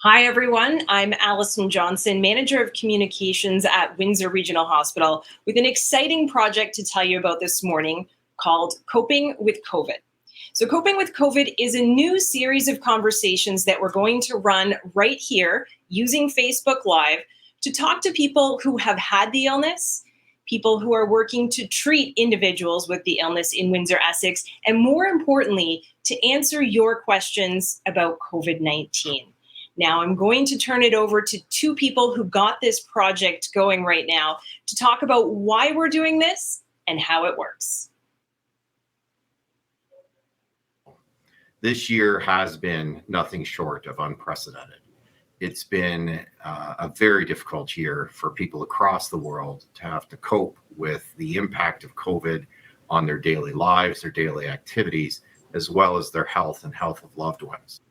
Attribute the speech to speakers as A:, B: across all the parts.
A: Hi, everyone. I'm Allison Johnson, Manager of Communications at Windsor Regional Hospital, with an exciting project to tell you about this morning called Coping with COVID. So, Coping with COVID is a new series of conversations that we're going to run right here using Facebook Live to talk to people who have had the illness, people who are working to treat individuals with the illness in Windsor, Essex, and more importantly, to answer your questions about COVID-19. Now, I'm going to turn it over to two people who got this project going right now to talk about why we're doing this and how it works.
B: This year has been nothing short of unprecedented. It's been a very difficult year for people across the world to have to cope with the impact of COVID on their daily lives, their daily activities, as well as their health and health of loved ones.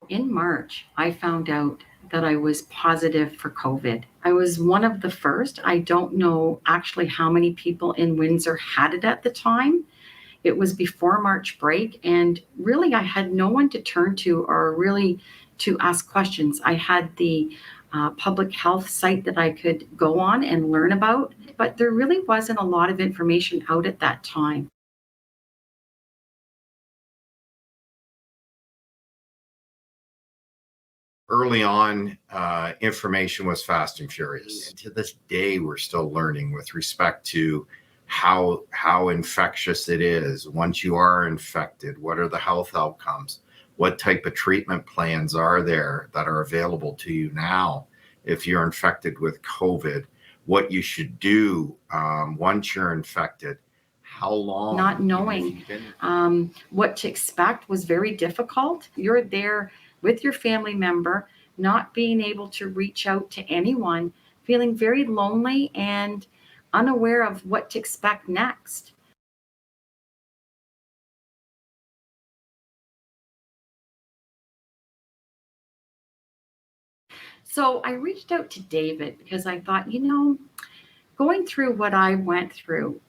C: In March, I found out that I was positive for COVID. I was one of the first. I don't know actually how many people in Windsor had it at the time. It was before March break, and really I had no one to turn to or really to ask questions. I had the public health site that I could go on and learn about, but there really wasn't a lot of information out at that time.
B: Early on, information was fast and furious. To this day, we're still learning with respect to how infectious it is. Once you are infected, what are the health outcomes? What type of treatment plans are there that are available to you now if you're infected with COVID? What you should do once you're infected? How long?
C: Not knowing what to expect was very difficult. You're there with your family member, not being able to reach out to anyone, feeling very lonely and unaware of what to expect next. So I reached out to David because I thought, going through what I went through,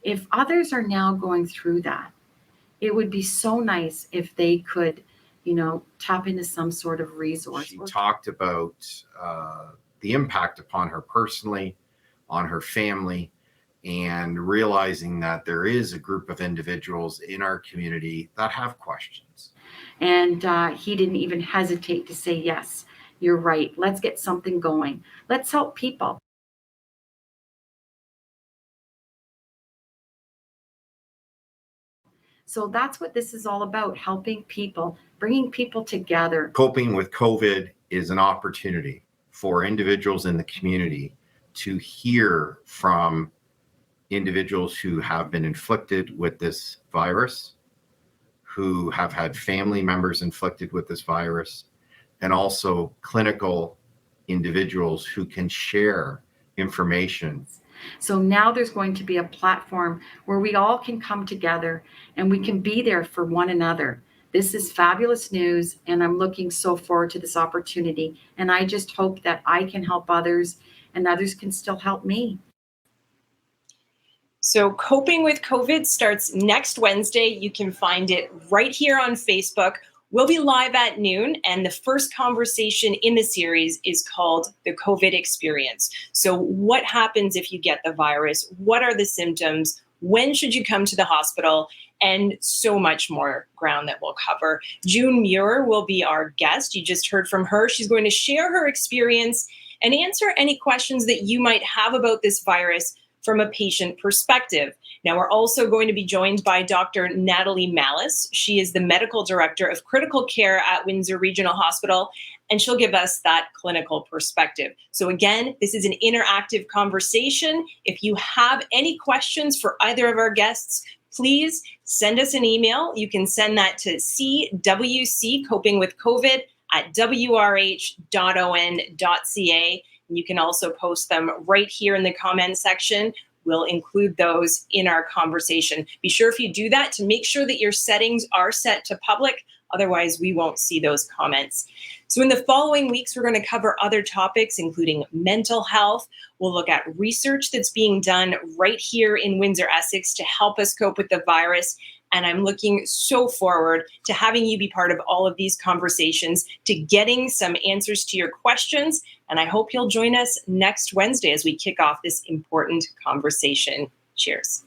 C: if others are now going through that, it would be so nice if they could, tap into some sort of resource.
B: She talked about the impact upon her personally, on her family, and realizing that there is a group of individuals in our community that have questions.
C: And he didn't even hesitate to say, yes, you're right. Let's get something going. Let's help people. So that's what this is all about, helping people, bringing people together.
B: Coping with COVID is an opportunity for individuals in the community to hear from individuals who have been inflicted with this virus, who have had family members inflicted with this virus, and also clinical individuals who can share information.
C: So now there's going to be a platform where we all can come together and we can be there for one another. This is fabulous news, and I'm looking so forward to this opportunity. And I just hope that I can help others and others can still help me.
A: So, Coping with COVID starts next Wednesday. You can find it right here on Facebook. We'll be live at noon, and the first conversation in the series is called The COVID Experience. So what happens if you get the virus? What are the symptoms? When should you come to the hospital? And so much more ground that we'll cover. June Muir will be our guest. You just heard from her. She's going to share her experience and answer any questions that you might have about this virus from a patient perspective. Now, we're also going to be joined by Dr. Natalie Malice. She is the Medical Director of Critical Care at Windsor Regional Hospital, and she'll give us that clinical perspective. So again, this is an interactive conversation. If you have any questions for either of our guests, please send us an email. You can send that to CWC, Coping with COVID, at wrh.on.ca. You can also post them right here in the comment section. We'll include those in our conversation. Be sure if you do that to make sure that your settings are set to public. Otherwise, we won't see those comments. So in the following weeks, we're going to cover other topics, including mental health. We'll look at research that's being done right here in Windsor, Essex to help us cope with the virus. And I'm looking so forward to having you be part of all of these conversations, to getting some answers to your questions. And I hope you'll join us next Wednesday as we kick off this important conversation. Cheers.